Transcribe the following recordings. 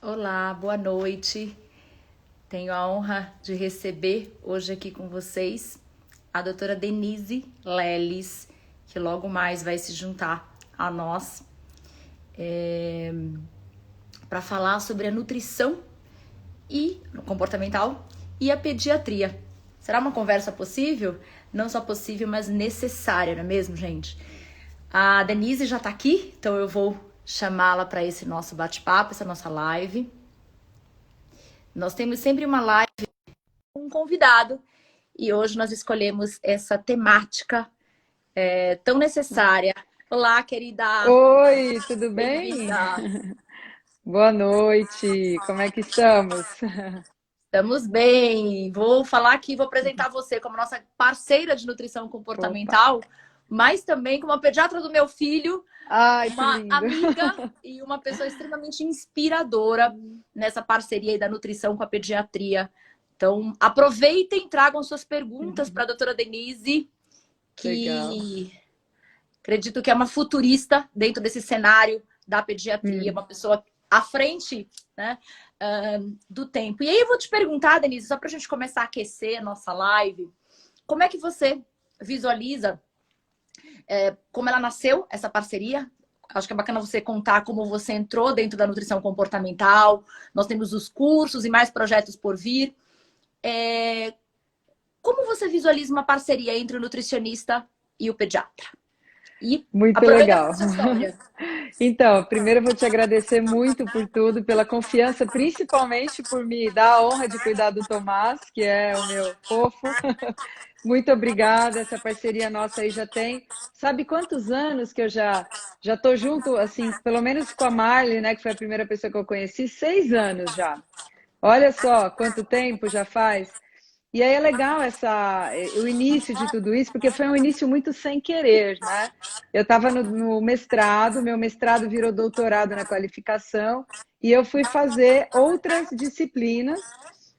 Olá, boa noite. Tenho a honra de receber hoje aqui com vocês a doutora Denise Leles, que logo mais vai se juntar a nós para falar sobre a nutrição e comportamental e a pediatria. Será uma conversa possível? Não só possível, mas necessária, não é mesmo, gente? A Denise já está aqui, então eu vou chamá-la para esse nosso bate-papo, essa nossa live. Nós temos sempre uma live com um convidado e hoje nós escolhemos essa temática tão necessária. Olá, querida! Oi, tudo bem? Bem-vinda! Boa noite, como é que estamos? Estamos bem! Vou falar aqui, vou apresentar você como nossa parceira de nutrição Opa! comportamental, mas também como a pediatra do meu filho, Ai, que uma lindo! amiga e uma pessoa extremamente inspiradora nessa parceria aí da nutrição com a pediatria. Então, aproveitem, tragam suas perguntas para a doutora Denise, Legal. que acredito que é uma futurista dentro desse cenário da pediatria, Hum, uma pessoa à frente, né, do tempo. E aí eu vou te perguntar, Denise, só para a gente começar a aquecer a nossa live, como é que você visualiza como ela nasceu, essa parceria? Acho que é bacana você contar como você entrou dentro da nutrição comportamental. Nós temos os cursos e mais projetos por vir. Como você visualiza uma parceria entre o nutricionista e o pediatra? E muito aproveita legal. essa sua história. Então, primeiro eu vou te agradecer muito por tudo, pela confiança, principalmente por me dar a honra de cuidar do Tomás, que é o meu fofo. Muito obrigada, essa parceria nossa aí já tem. Sabe quantos anos que eu já tô junto, assim, pelo menos com a Marley, né, que foi a primeira pessoa que eu conheci, 6 anos já. Olha só quanto tempo já faz. E aí é legal o início de tudo isso, porque foi um início muito sem querer, né? Eu estava no mestrado, meu mestrado virou doutorado na qualificação, e eu fui fazer outras disciplinas,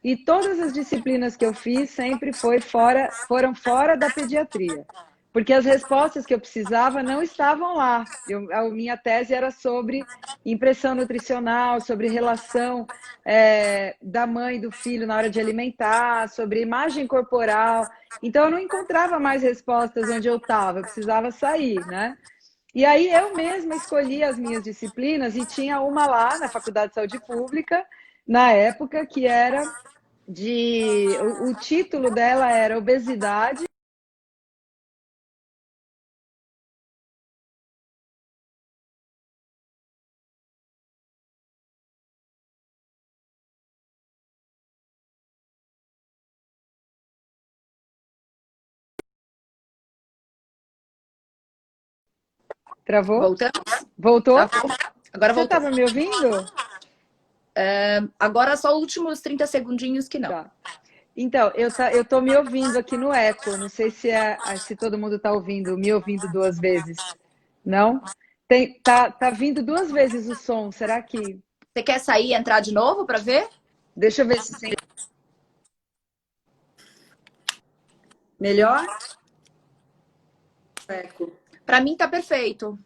e todas as disciplinas que eu fiz sempre foram fora da pediatria, porque as respostas que eu precisava não estavam lá. A minha tese era sobre impressão nutricional, sobre relação da mãe e do filho na hora de alimentar, sobre imagem corporal. Então, eu não encontrava mais respostas onde eu estava, eu precisava sair, né? E aí eu mesma escolhi as minhas disciplinas e tinha uma lá na Faculdade de Saúde Pública, na época, que era o título dela era Obesidade. Travou? Voltamos? Voltou? Travou? Agora Você voltou. estava me ouvindo? Agora só os últimos 30 segundinhos que não. Tá. Então, eu tô me ouvindo aqui no eco. Não sei se todo mundo está ouvindo, me ouvindo duas vezes. Não? Tá vindo duas vezes o som. Será que. Você quer sair e entrar de novo para ver? Deixa eu ver se melhor. Eco. Para mim tá perfeito.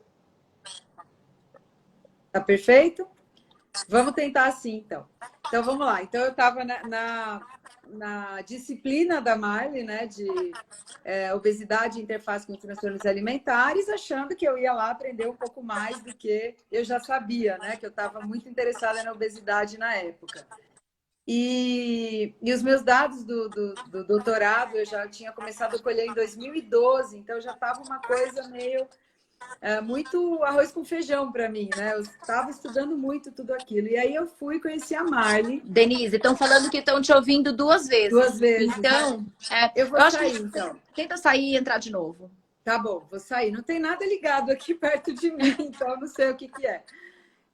Tá perfeito? Vamos tentar assim, então. Então, vamos lá. Então, eu estava na disciplina da Marley, né, de obesidade e interface com transtornos alimentares, achando que eu ia lá aprender um pouco mais do que eu já sabia, né, que eu estava muito interessada na obesidade na época. E os meus dados do doutorado eu já tinha começado a colher em 2012, então já estava uma coisa meio muito arroz com feijão para mim, né? Eu estava estudando muito tudo aquilo. E aí eu fui conhecer a Marley Denise, estão falando que estão te ouvindo duas duas vezes. vezes, né? Então, Eu vou eu acho que a sair, gente então. tenta sair e entrar de novo. Tá bom, vou sair. Não tem nada ligado aqui perto de mim, então eu não sei o que que é.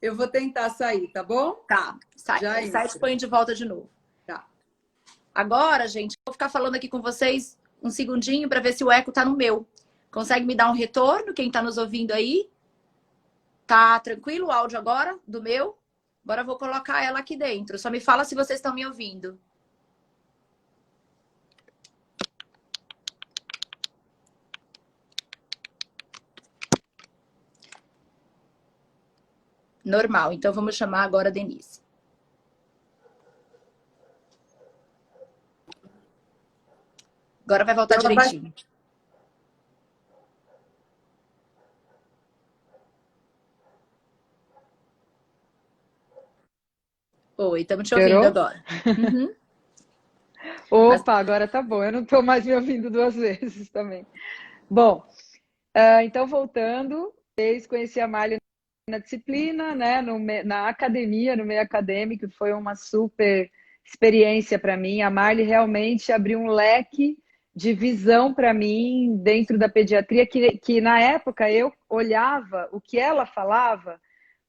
Eu vou tentar sair, tá bom? Tá, sai. Já Aí sai e entro. põe de volta de novo. Tá. Agora, gente, vou ficar falando aqui com vocês um segundinho para ver se o eco tá no meu. Consegue me dar um retorno? Quem tá nos ouvindo aí? Tá tranquilo o áudio agora do meu? Agora eu vou colocar ela aqui dentro. Só me fala se vocês estão me ouvindo. Normal. Então vamos chamar agora a Denise. Agora vai voltar direitinho. Oi, estamos te ouvindo agora. Uhum. Opa, agora tá bom. Eu não estou mais me ouvindo duas vezes também. Bom, então voltando, conheci a Marli na disciplina, né, na academia, no meio acadêmico, foi uma super experiência para mim. A Marli realmente abriu um leque de visão para mim dentro da pediatria, que na época eu olhava o que ela falava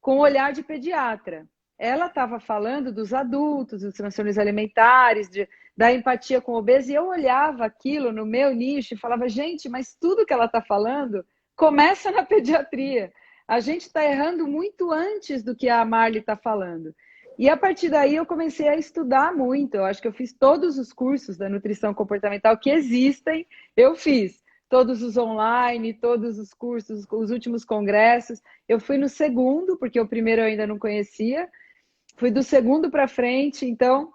com o olhar de pediatra. Ela estava falando dos adultos, dos transtornos alimentares, da empatia com o obeso, e eu olhava aquilo no meu nicho e falava, gente, mas tudo que ela está falando começa na pediatria. A gente está errando muito antes do que a Marli está falando. E a partir daí eu comecei a estudar muito. Eu acho que eu fiz todos os cursos da nutrição comportamental que existem, eu fiz. Todos os online, todos os cursos, os últimos congressos. Eu fui no segundo, porque o primeiro eu ainda não conhecia. Fui do segundo para frente, então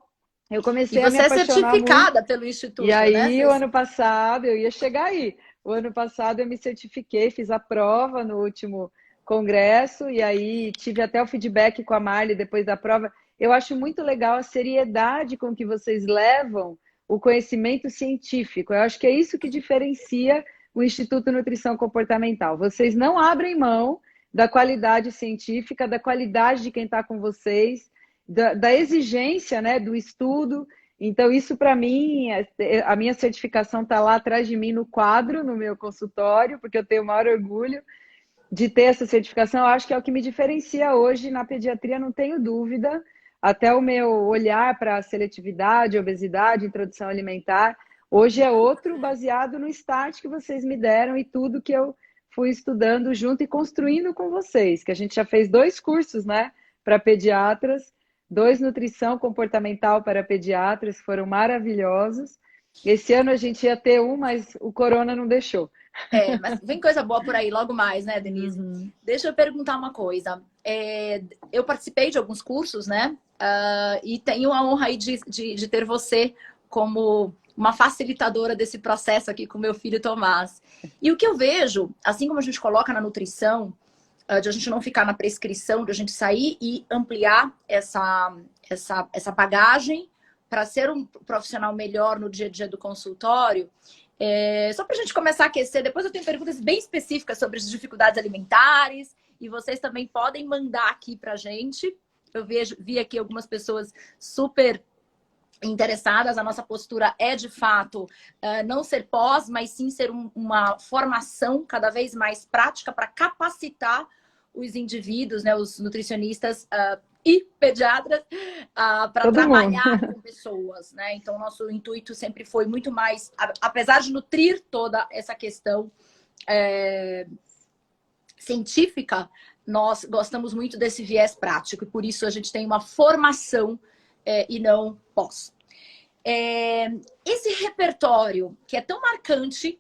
eu comecei a me apaixonar muito. E você é certificada pelo Instituto, e aí, né? o ano passado, eu ia chegar aí. O ano passado eu me certifiquei, fiz a prova no último congresso, e aí tive até o feedback com a Marli depois da prova. Eu acho muito legal a seriedade com que vocês levam o conhecimento científico. Eu acho que é isso que diferencia o Instituto Nutrição Comportamental. Vocês não abrem mão da qualidade científica, da qualidade de quem está com vocês, da exigência, né, do estudo. Então, isso para mim, a minha certificação está lá atrás de mim no quadro, no meu consultório, porque eu tenho o maior orgulho de ter essa certificação. Eu acho que é o que me diferencia hoje na pediatria, não tenho dúvida. Até o meu olhar para seletividade, obesidade, introdução alimentar, hoje é outro, baseado no start que vocês me deram e tudo que eu fui estudando junto e construindo com vocês, que a gente já fez 2 cursos, né, para pediatras, 2 nutrição comportamental para pediatras, foram maravilhosos. Esse ano a gente ia ter um, mas o corona não deixou. Mas vem coisa boa por aí logo mais, né, Denise? Uhum. Deixa eu perguntar uma coisa. Eu participei de alguns cursos, né? E tenho a honra aí de ter você como uma facilitadora desse processo aqui com meu filho Tomás. E o que eu vejo, assim como a gente coloca na nutrição, de a gente não ficar na prescrição, de a gente sair e ampliar essa bagagem para ser um profissional melhor no dia a dia do consultório. Só para a gente começar a aquecer, depois eu tenho perguntas bem específicas sobre as dificuldades alimentares e vocês também podem mandar aqui para a gente. Eu vi aqui algumas pessoas super interessadas. A nossa postura é, de fato, não ser pós, mas sim ser uma formação cada vez mais prática para capacitar os indivíduos, né, os nutricionistas e pediatras para trabalhar com pessoas, né? Então, o nosso intuito sempre foi muito mais, apesar de nutrir toda essa questão científica, nós gostamos muito desse viés prático e por isso a gente tem uma formação e não pós. Esse repertório que é tão marcante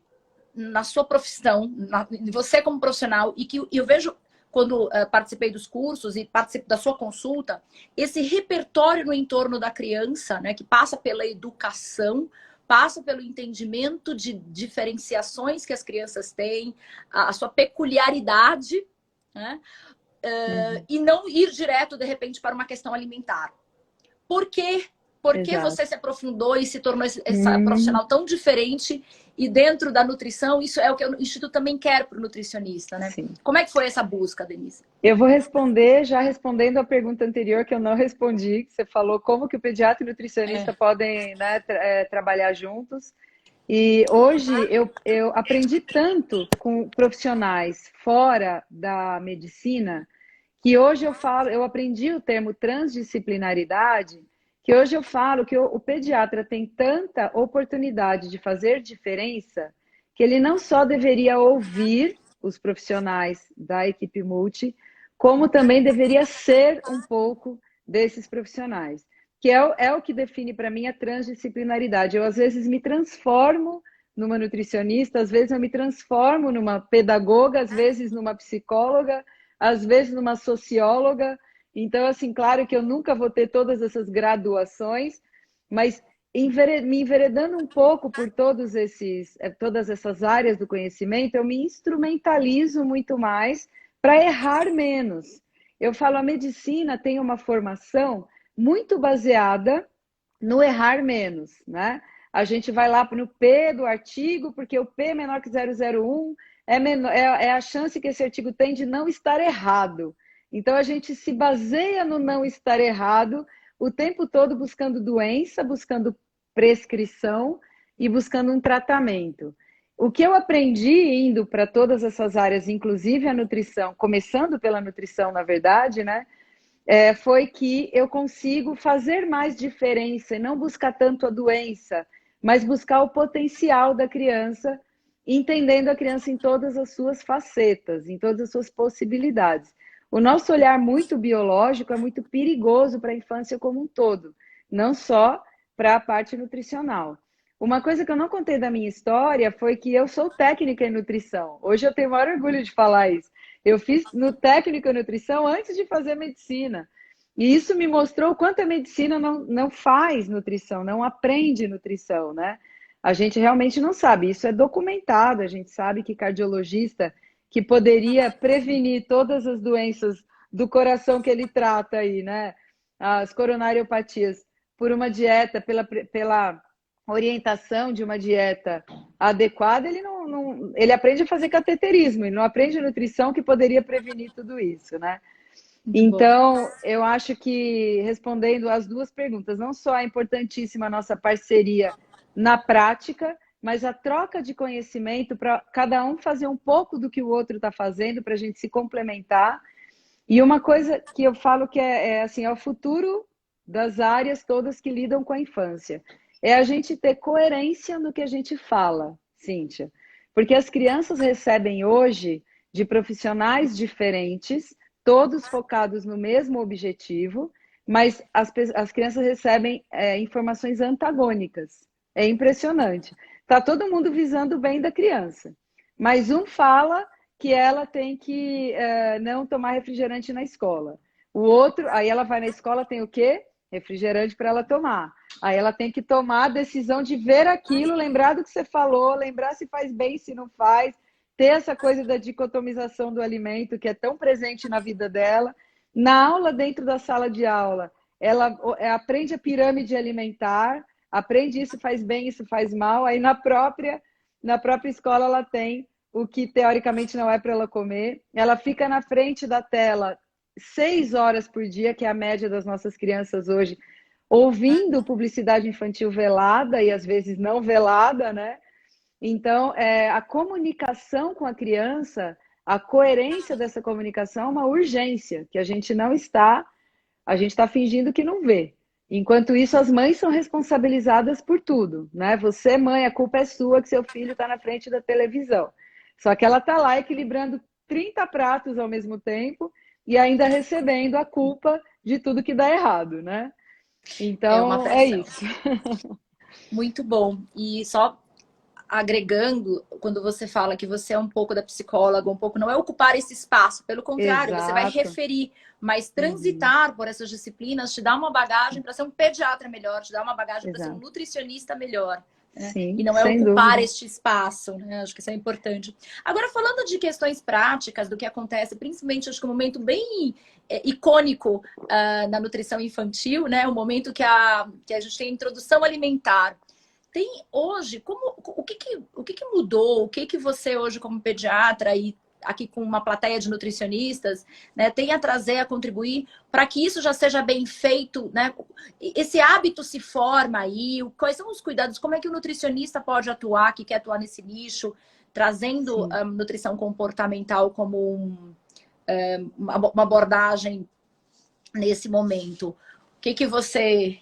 na sua profissão, em você como profissional, e que eu vejo quando participei dos cursos e participo da sua consulta, esse repertório no entorno da criança, né, que passa pela educação, passa pelo entendimento de diferenciações que as crianças têm, a sua peculiaridade, né, e não ir direto, de repente, para uma questão alimentar. Por quê? Por que você se aprofundou e se tornou essa profissional tão diferente? E dentro da nutrição, isso é o que o Instituto também quer para o nutricionista, né? Sim. Como é que foi essa busca, Denise? Eu vou responder, já respondendo a pergunta anterior que eu não respondi, que você falou como que o pediatra e o nutricionista podem, né, trabalhar juntos. E hoje eu aprendi tanto com profissionais fora da medicina, que hoje eu aprendi o termo transdisciplinaridade, que hoje eu falo que o pediatra tem tanta oportunidade de fazer diferença que ele não só deveria ouvir os profissionais da equipe multi, como também deveria ser um pouco desses profissionais, que é o que define para mim a transdisciplinaridade. Eu, às vezes, me transformo numa nutricionista, às vezes eu me transformo numa pedagoga, às vezes numa psicóloga, às vezes numa socióloga. Então, assim, claro que eu nunca vou ter todas essas graduações, mas me enveredando um pouco por todas essas áreas do conhecimento, eu me instrumentalizo muito mais para errar menos. Eu falo, a medicina tem uma formação muito baseada no errar menos, né? A gente vai lá no P do artigo, porque o P é menor que 001 é a chance que esse artigo tem de não estar errado. Então, a gente se baseia no não estar errado o tempo todo buscando doença, buscando prescrição e buscando um tratamento. O que eu aprendi indo para todas essas áreas, inclusive a nutrição, começando pela nutrição, na verdade, né? Foi que eu consigo fazer mais diferença e não buscar tanto a doença, mas buscar o potencial da criança, entendendo a criança em todas as suas facetas, em todas as suas possibilidades. O nosso olhar muito biológico é muito perigoso para a infância como um todo, não só para a parte nutricional. Uma coisa que eu não contei da minha história foi que eu sou técnica em nutrição. Hoje eu tenho o maior orgulho de falar isso. Eu fiz no técnico em nutrição antes de fazer medicina. E isso me mostrou o quanto a medicina não faz nutrição, não aprende nutrição, né? A gente realmente não sabe. Isso é documentado. A gente sabe que cardiologista que poderia prevenir todas as doenças do coração que ele trata aí, né? As coronariopatias, por uma dieta, pela orientação de uma dieta adequada, ele aprende a fazer cateterismo, ele não aprende nutrição que poderia prevenir tudo isso, né? Então, eu acho que, respondendo as duas perguntas, não só é importantíssima a nossa parceria na prática, mas a troca de conhecimento para cada um fazer um pouco do que o outro está fazendo, para a gente se complementar. E uma coisa que eu falo que assim, é o futuro das áreas todas que lidam com a infância. É a gente ter coerência no que a gente fala, Cíntia. Porque as crianças recebem hoje de profissionais diferentes, todos focados no mesmo objetivo, mas as crianças recebem informações antagônicas. É impressionante. Está todo mundo visando o bem da criança. Mas um fala que ela tem que não tomar refrigerante na escola. O outro, aí ela vai na escola, tem o quê? Refrigerante para ela tomar. Aí ela tem que tomar a decisão de ver aquilo, lembrar do que você falou, lembrar se faz bem, se não faz, ter essa coisa da dicotomização do alimento que é tão presente na vida dela. Na aula, dentro da sala de aula, ela aprende a pirâmide alimentar, aprende isso faz bem, isso faz mal. Aí na própria escola ela tem o que teoricamente não é para ela comer. Ela fica na frente da tela 6 horas por dia, que é a média das nossas crianças hoje, ouvindo publicidade infantil velada e às vezes não velada, né? Então, a comunicação com a criança, a coerência dessa comunicação é uma urgência, que a gente está fingindo que não vê. Enquanto isso, as mães são responsabilizadas por tudo, né? Você, mãe, a culpa é sua que seu filho está na frente da televisão. Só que ela está lá equilibrando 30 pratos ao mesmo tempo e ainda recebendo a culpa de tudo que dá errado, né? Então, é isso. Muito bom. E só agregando, quando você fala que você é um pouco da psicóloga, um pouco, não é ocupar esse espaço, pelo contrário, Exato. Você vai referir, mas transitar por essas disciplinas te dá uma bagagem para ser um pediatra melhor, te dá uma bagagem para ser um nutricionista melhor. Né? Sim, e não é ocupar dúvida. este espaço, né? Acho que isso é importante. Agora, falando de questões práticas, do que acontece, principalmente, acho que um momento bem icônico na nutrição infantil, né? O momento que a gente tem a introdução alimentar. Tem hoje, o que mudou? O que você hoje, como pediatra e aqui com uma plateia de nutricionistas, né, tem a trazer, a contribuir para que isso já seja bem feito, né? Esse hábito se forma aí, quais são os cuidados, como é que o nutricionista pode atuar, que quer atuar nesse nicho, trazendo nutrição comportamental como uma abordagem nesse momento. O que você...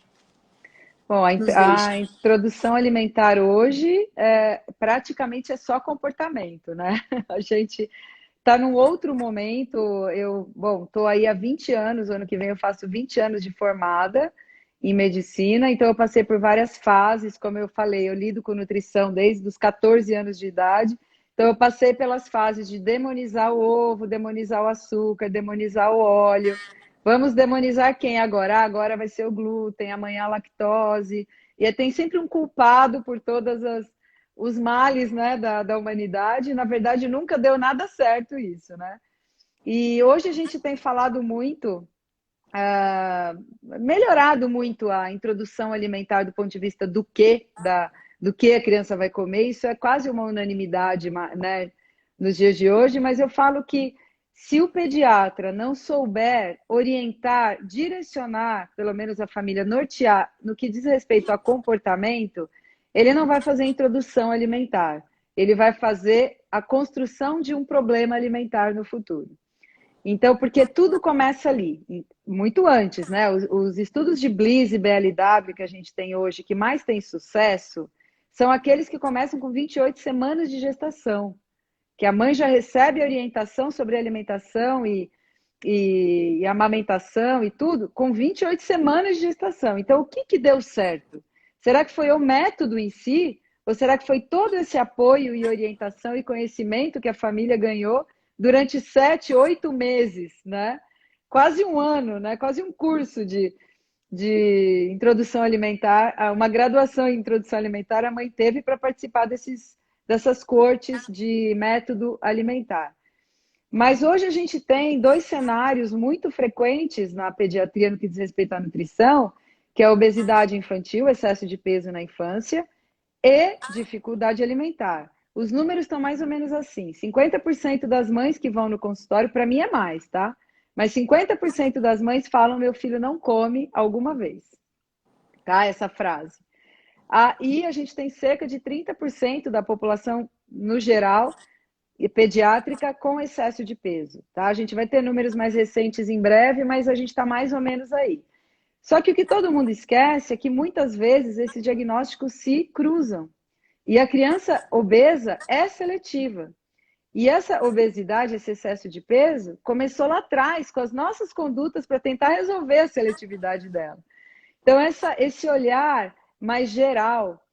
Bom, a introdução alimentar hoje praticamente é só comportamento, né? A gente está num outro momento. Estou aí há 20 anos, ano que vem eu faço 20 anos de formada em medicina, então eu passei por várias fases, como eu falei, eu lido com nutrição desde os 14 anos de idade, então eu passei pelas fases de demonizar o ovo, demonizar o açúcar, demonizar o óleo. Vamos demonizar quem agora? Agora vai ser o glúten, amanhã a lactose. e tem sempre um culpado por todas os males, né, da humanidade. Na verdade, nunca deu nada certo isso, né? E hoje a gente tem falado muito, melhorado muito a introdução alimentar do ponto de vista do que a criança vai comer. Isso é quase uma unanimidade, né, nos dias de hoje, mas eu falo que se o pediatra não souber orientar, direcionar, pelo menos a família, nortear no que diz respeito a comportamento, ele não vai fazer introdução alimentar. Ele vai fazer a construção de um problema alimentar no futuro. Então, porque tudo começa ali, muito antes, né? Os estudos de Bliss e BLW que a gente tem hoje, que mais tem sucesso, são aqueles que começam com 28 semanas de gestação, que a mãe já recebe orientação sobre alimentação e amamentação e tudo, com 28 semanas de gestação. Então, o que deu certo? Será que foi o método em si? Ou será que foi todo esse apoio e orientação e conhecimento que a família ganhou durante 7, 8 meses, né? Quase um ano, né? Quase um curso de introdução alimentar, uma graduação em introdução alimentar a mãe teve para participar dessas cortes de método alimentar. Mas hoje a gente tem dois cenários muito frequentes na pediatria no que diz respeito à nutrição, que é a obesidade infantil, excesso de peso na infância, e dificuldade alimentar. Os números estão mais ou menos assim: 50% das mães que vão no consultório, para mim é mais, tá? Mas 50% das mães falam: meu filho não come alguma vez, tá? Essa frase. E a gente tem cerca de 30% da população, no geral, pediátrica com excesso de peso, tá? A gente vai ter números mais recentes em breve, mas a gente está mais ou menos aí. Só que o que todo mundo esquece é que muitas vezes esses diagnósticos se cruzam. E a criança obesa é seletiva. E essa obesidade, esse excesso de peso, começou lá atrás, com as nossas condutas para tentar resolver a seletividade dela. Então, esse olhar mais geral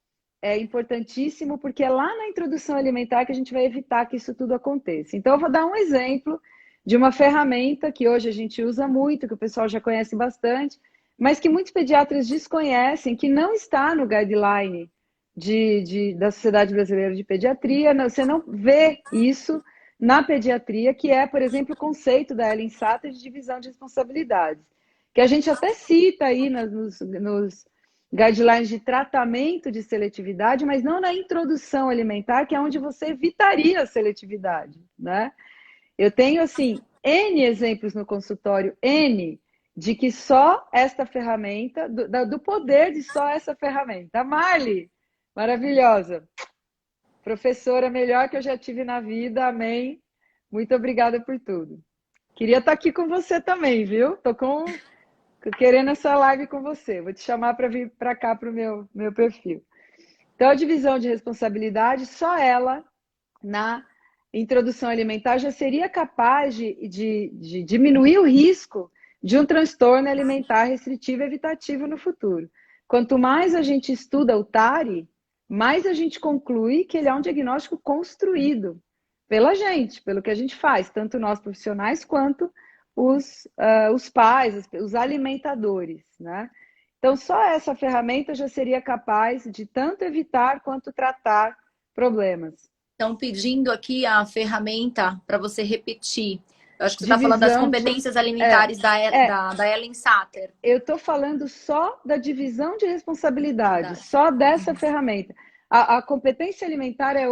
é importantíssimo, porque é lá na introdução alimentar que a gente vai evitar que isso tudo aconteça. Então, eu vou dar um exemplo de uma ferramenta que hoje a gente usa muito, que o pessoal já conhece bastante, mas que muitos pediatras desconhecem, que não está no guideline da Sociedade Brasileira de Pediatria. Você não vê isso na pediatria, que é, por exemplo, o conceito da Ellen Satter de divisão de responsabilidades, que a gente até cita aí nos guidelines de tratamento de seletividade, mas não na introdução alimentar, que é onde você evitaria a seletividade, né? Eu tenho, assim, N exemplos no consultório, N, de que só esta ferramenta, do poder de só essa ferramenta. A Marli, maravilhosa, professora melhor que eu já tive na vida, amém. Muito obrigada por tudo. Queria estar aqui com você também, viu? Tô querendo essa live com você. Vou te chamar para vir para cá para o meu perfil. Então, a divisão de responsabilidade, só ela, na introdução alimentar, já seria capaz de diminuir o risco de um transtorno alimentar restritivo e evitativo no futuro. Quanto mais a gente estuda o TARI, mais a gente conclui que ele é um diagnóstico construído pela gente, pelo que a gente faz, tanto nós profissionais quanto os pais, os alimentadores, né? Então, só essa ferramenta já seria capaz de tanto evitar quanto tratar problemas. Estão pedindo aqui a ferramenta para você repetir. Eu acho que você está falando das Divisão competências alimentares da Ellen Satter. Eu estou falando só da divisão de responsabilidade, só dessa ferramenta. A competência alimentar é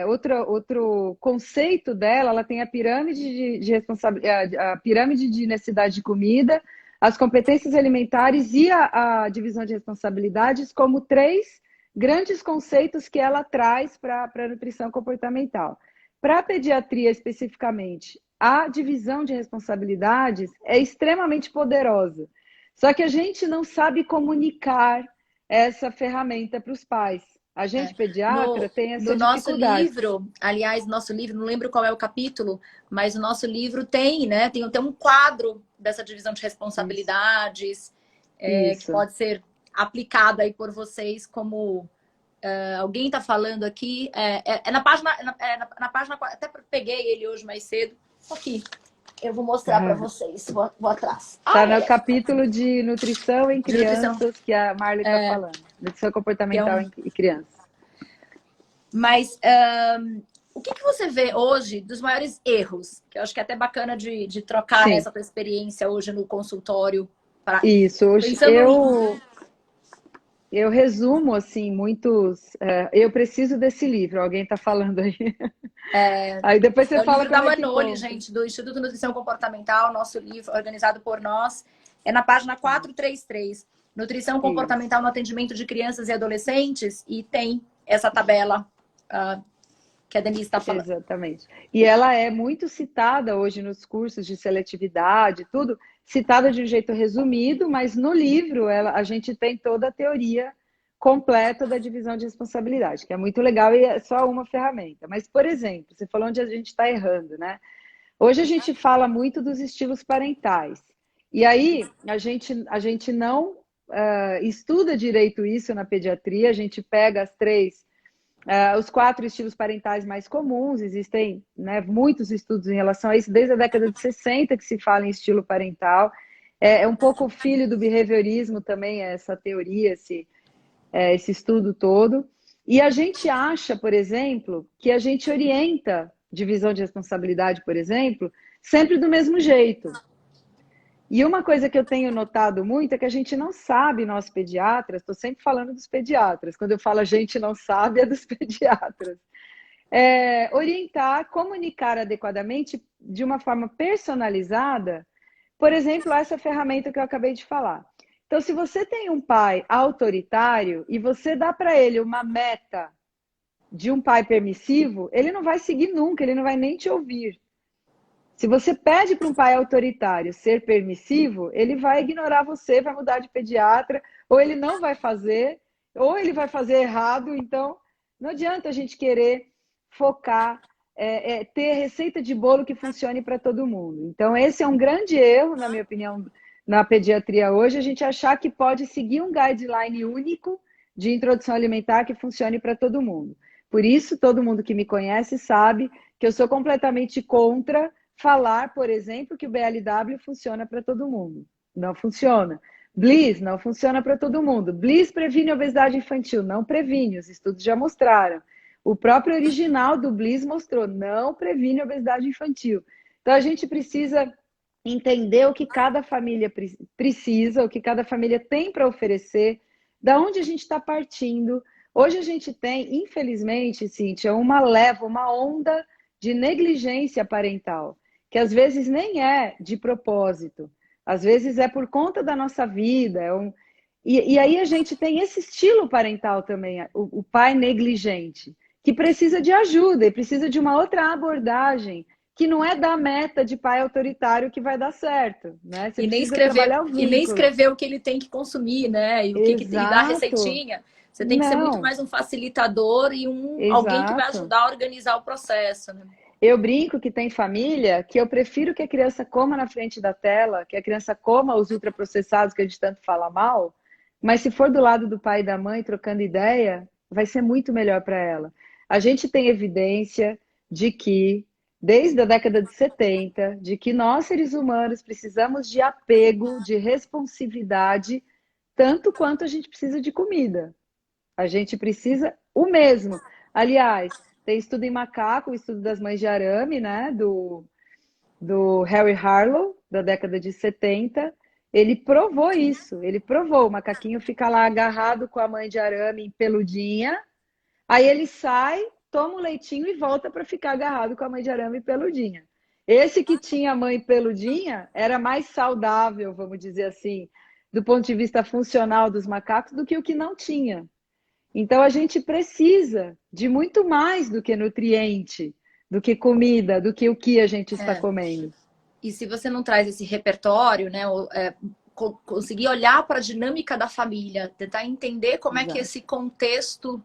outro conceito dela. Ela tem a pirâmide de responsabilidade, a pirâmide de necessidade de comida, as competências alimentares e a divisão de responsabilidades como três grandes conceitos que ela traz para a nutrição comportamental. Para a pediatria especificamente, a divisão de responsabilidades é extremamente poderosa. Só que a gente não sabe comunicar essa ferramenta para os pais. A gente, pediatra, tem essa dificuldade. Nosso livro, aliás, nosso livro, não lembro qual é o capítulo, mas o nosso livro tem, né? Tem um quadro dessa divisão de responsabilidades, que pode ser aplicado aí por vocês como... alguém está falando aqui, na página, até peguei ele hoje mais cedo, aqui. Eu vou mostrar para vocês. Vou atrás. Tá no capítulo de nutrição em De nutrição. crianças que a Marley está falando. Nutrição comportamental em crianças. Mas o que você vê hoje dos maiores erros? Que eu acho que é até bacana de trocar essa tua experiência hoje no consultório. Isso, hoje eu resumo, assim, muitos... eu preciso desse livro, alguém está falando aí. Aí depois você fala... O livro da Manoli, gente, do Instituto Nutrição Comportamental, nosso livro, organizado por nós, é na página 433. Nutrição Comportamental no Atendimento de Crianças e Adolescentes, e tem essa tabela que a Denise está falando. Exatamente. E ela é muito citada hoje nos cursos de seletividade, tudo, citada de um jeito resumido, mas no livro a gente tem toda a teoria completa da divisão de responsabilidade, que é muito legal e é só uma ferramenta. Mas, por exemplo, você falou onde a gente está errando, né? Hoje a gente fala muito dos estilos parentais. E aí a gente não estuda direito isso na pediatria, a gente pega os 4 estilos parentais mais comuns, existem, né, muitos estudos em relação a isso, desde a década de 60 que se fala em estilo parental. É um pouco filho do behaviorismo também, essa teoria, esse estudo todo. E a gente acha, por exemplo, que a gente orienta divisão de responsabilidade, por exemplo, sempre do mesmo jeito. E uma coisa que eu tenho notado muito é que a gente não sabe, nós pediatras, estou sempre falando dos pediatras, quando eu falo a gente não sabe, é dos pediatras. Orientar, comunicar adequadamente de uma forma personalizada, por exemplo, essa ferramenta que eu acabei de falar. Então, se você tem um pai autoritário e você dá para ele uma meta de um pai permissivo, ele não vai seguir nunca, ele não vai nem te ouvir. Se você pede para um pai autoritário ser permissivo, ele vai ignorar você, vai mudar de pediatra, ou ele não vai fazer, ou ele vai fazer errado. Então, não adianta a gente querer focar, ter receita de bolo que funcione para todo mundo. Então, esse é um grande erro, na minha opinião, na pediatria hoje, a gente achar que pode seguir um guideline único de introdução alimentar que funcione para todo mundo. Por isso, todo mundo que me conhece sabe que eu sou completamente contra falar, por exemplo, que o BLW funciona para todo mundo. Não funciona. Bliss não funciona para todo mundo. Bliss previne obesidade infantil. Não previne, os estudos já mostraram. O próprio original do Bliss mostrou, não previne obesidade infantil. Então, a gente precisa entender o que cada família precisa, o que cada família tem para oferecer, da onde a gente está partindo. Hoje a gente tem, infelizmente, Cíntia, uma onda de negligência parental, que às vezes nem é de propósito, às vezes é por conta da nossa vida. E aí a gente tem esse estilo parental também, o pai negligente, que precisa de ajuda e precisa de uma outra abordagem, que não é da meta de pai autoritário que vai dar certo, né? Você precisa trabalhar o vínculo. E nem escrever o que ele tem que consumir, né? E o que dar receitinha. Você tem que ser muito mais um facilitador e alguém que vai ajudar a organizar o processo, né? Eu brinco que tem família que eu prefiro que a criança coma na frente da tela, que a criança coma os ultraprocessados que a gente tanto fala mal, mas se for do lado do pai e da mãe trocando ideia, vai ser muito melhor para ela. A gente tem evidência de que, desde a década de 70, de que nós, seres humanos, precisamos de apego, de responsividade, tanto quanto a gente precisa de comida. A gente precisa o mesmo. Aliás, tem estudo em macaco, o estudo das mães de arame, né, do Harry Harlow, da década de 70. Ele provou isso, o macaquinho fica lá agarrado com a mãe de arame peludinha, aí ele sai, toma o leitinho e volta para ficar agarrado com a mãe de arame peludinha. Esse que tinha a mãe peludinha era mais saudável, vamos dizer assim, do ponto de vista funcional dos macacos, do que o que não tinha. Então, a gente precisa de muito mais do que nutriente, do que comida, do que o que a gente está comendo. E se você não traz esse repertório, né, conseguir olhar para a dinâmica da família, tentar entender como é que esse contexto...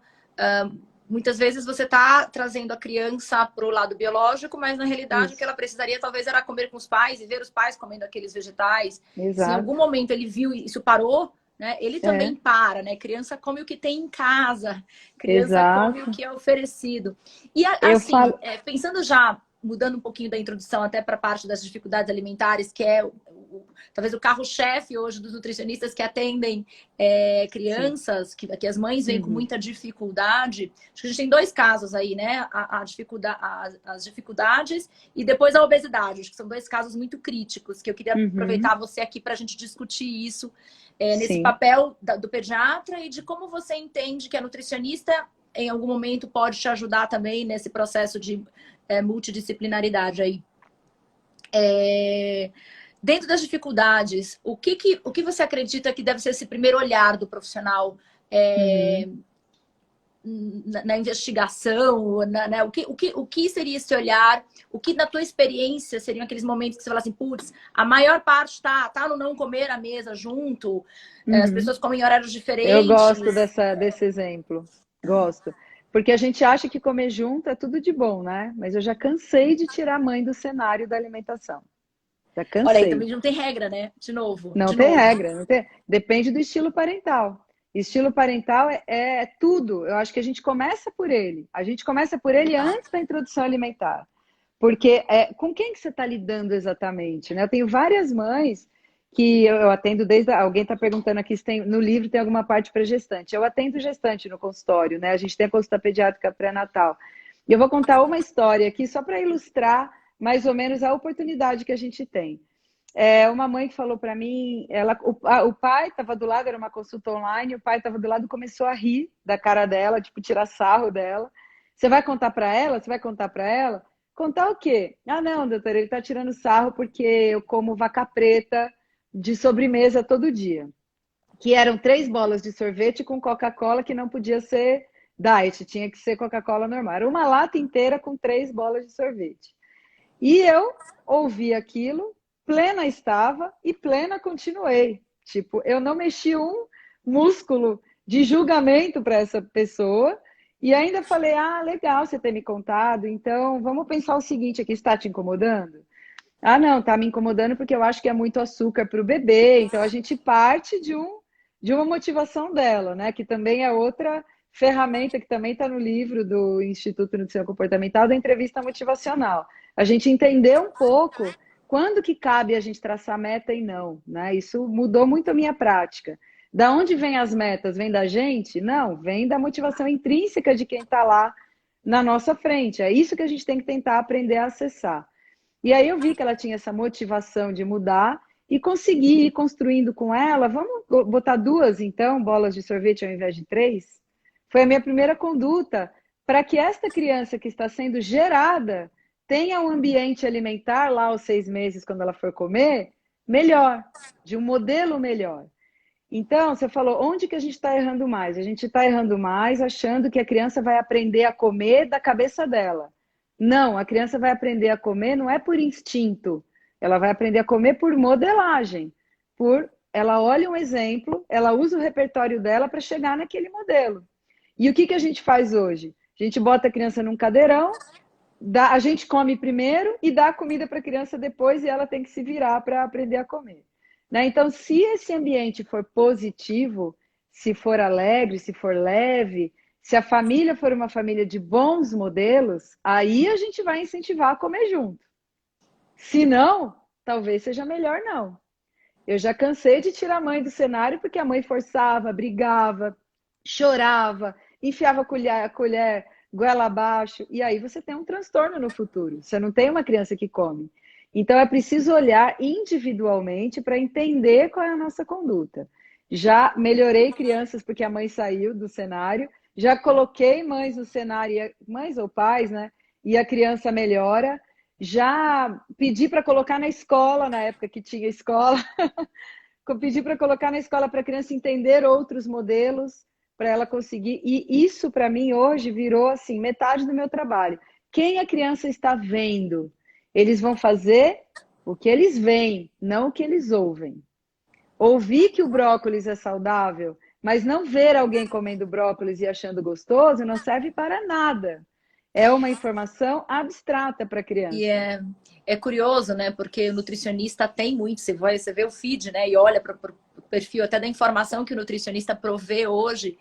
muitas vezes você está trazendo a criança para o lado biológico, mas na realidade o que ela precisaria talvez era comer com os pais e ver os pais comendo aqueles vegetais. Se em algum momento ele viu e isso parou... né? Ele também para, né? Criança come o que tem em casa, criança come o que é oferecido. E assim, pensando já mudando um pouquinho da introdução até para a parte das dificuldades alimentares, que é talvez o carro-chefe hoje dos nutricionistas que atendem crianças, que as mães vêm com muita dificuldade. Acho que a gente tem dois casos aí, né? As dificuldades e depois a obesidade. Acho que são dois casos muito críticos, que eu queria aproveitar você aqui para a gente discutir isso, nesse papel do pediatra e de como você entende que a nutricionista, em algum momento, pode te ajudar também nesse processo de multidisciplinaridade aí. Dentro das dificuldades, o que você acredita que deve ser esse primeiro olhar do profissional na investigação? Né? O que seria esse olhar? O que, na tua experiência, seriam aqueles momentos que você fala assim, putz, a maior parte tá no não comer à mesa junto, as pessoas comem em horários diferentes. Eu gosto desse exemplo. Gosto. Porque a gente acha que comer junto é tudo de bom, né? Mas eu já cansei de tirar a mãe do cenário da alimentação. Já cansei. Olha aí, também não tem regra, né? De novo. Não tem regra. Não tem... Depende do estilo parental. Estilo parental é tudo. Eu acho que a gente começa por ele. A gente começa por ele antes da introdução alimentar. Porque com quem que você está lidando exatamente, né? Eu tenho várias mães que eu atendo desde... Alguém está perguntando aqui se no livro tem alguma parte para gestante. Eu atendo gestante no consultório, né? A gente tem a consulta pediátrica pré-natal. E eu vou contar uma história aqui só para ilustrar mais ou menos a oportunidade que a gente tem. Uma mãe que falou para mim, o pai estava do lado, era uma consulta online, o pai estava do lado e começou a rir da cara dela, tipo, tirar sarro dela. Você vai contar para ela? Você vai contar para ela? Contar o quê? Ah, não, doutora, ele está tirando sarro porque eu como vaca preta de sobremesa todo dia. Que eram 3 bolas de sorvete com Coca-Cola, que não podia ser diet, tinha que ser Coca-Cola normal. Era uma lata inteira com 3 bolas de sorvete. E eu ouvi aquilo, plena estava e plena continuei. Tipo, eu não mexi um músculo de julgamento para essa pessoa e ainda falei, legal você ter me contado, então vamos pensar o seguinte aqui, está te incomodando? Ah, não, está me incomodando porque eu acho que é muito açúcar para o bebê, então a gente parte de uma motivação dela, né? Que também é outra ferramenta que também está no livro do Instituto de Nutrição Comportamental, da entrevista motivacional. A gente entender um pouco quando que cabe a gente traçar meta e não, né? Isso mudou muito a minha prática. Da onde vêm as metas? Vem da gente? Não, vem da motivação intrínseca de quem está lá na nossa frente. É isso que a gente tem que tentar aprender a acessar. E aí eu vi que ela tinha essa motivação de mudar e consegui ir construindo com ela. Vamos botar 2, então, bolas de sorvete ao invés de 3? Foi a minha primeira conduta para que esta criança que está sendo gerada tenha um ambiente alimentar lá aos 6 meses, quando ela for comer, melhor, de um modelo melhor. Então, você falou, onde que a gente está errando mais? A gente está errando mais achando que a criança vai aprender a comer da cabeça dela. Não, a criança vai aprender a comer não é por instinto, ela vai aprender a comer por modelagem, ela olha um exemplo, ela usa o repertório dela para chegar naquele modelo. E o que a gente faz hoje? A gente bota a criança num cadeirão, a gente come primeiro e dá a comida para a criança depois e ela tem que se virar para aprender a comer. Né? Então, se esse ambiente for positivo, se for alegre, se for leve, se a família for uma família de bons modelos, aí a gente vai incentivar a comer junto. Se não, talvez seja melhor não. Eu já cansei de tirar a mãe do cenário porque a mãe forçava, brigava, chorava, enfiava a colher goela abaixo, e aí você tem um transtorno no futuro. Você não tem uma criança que come. Então é preciso olhar individualmente para entender qual é a nossa conduta. Já melhorei crianças porque a mãe saiu do cenário, já coloquei mães no cenário, mães ou pais, né? E a criança melhora. Já pedi para colocar na escola, na época que tinha escola, pedi para colocar na escola para a criança entender outros modelos, para ela conseguir. E isso, para mim, hoje virou assim, metade do meu trabalho. Quem a criança está vendo? Eles vão fazer o que eles veem, não o que eles ouvem. Ouvir que o brócolis é saudável, mas não ver alguém comendo brócolis e achando gostoso, não serve para nada. É uma informação abstrata para a criança. E é curioso, né? Porque o nutricionista tem muito, você vê o feed, né? E olha para o perfil até da informação que o nutricionista provê hoje.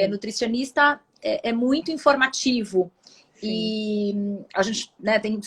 Nutricionista é muito informativo. Sim, E a gente, né, tem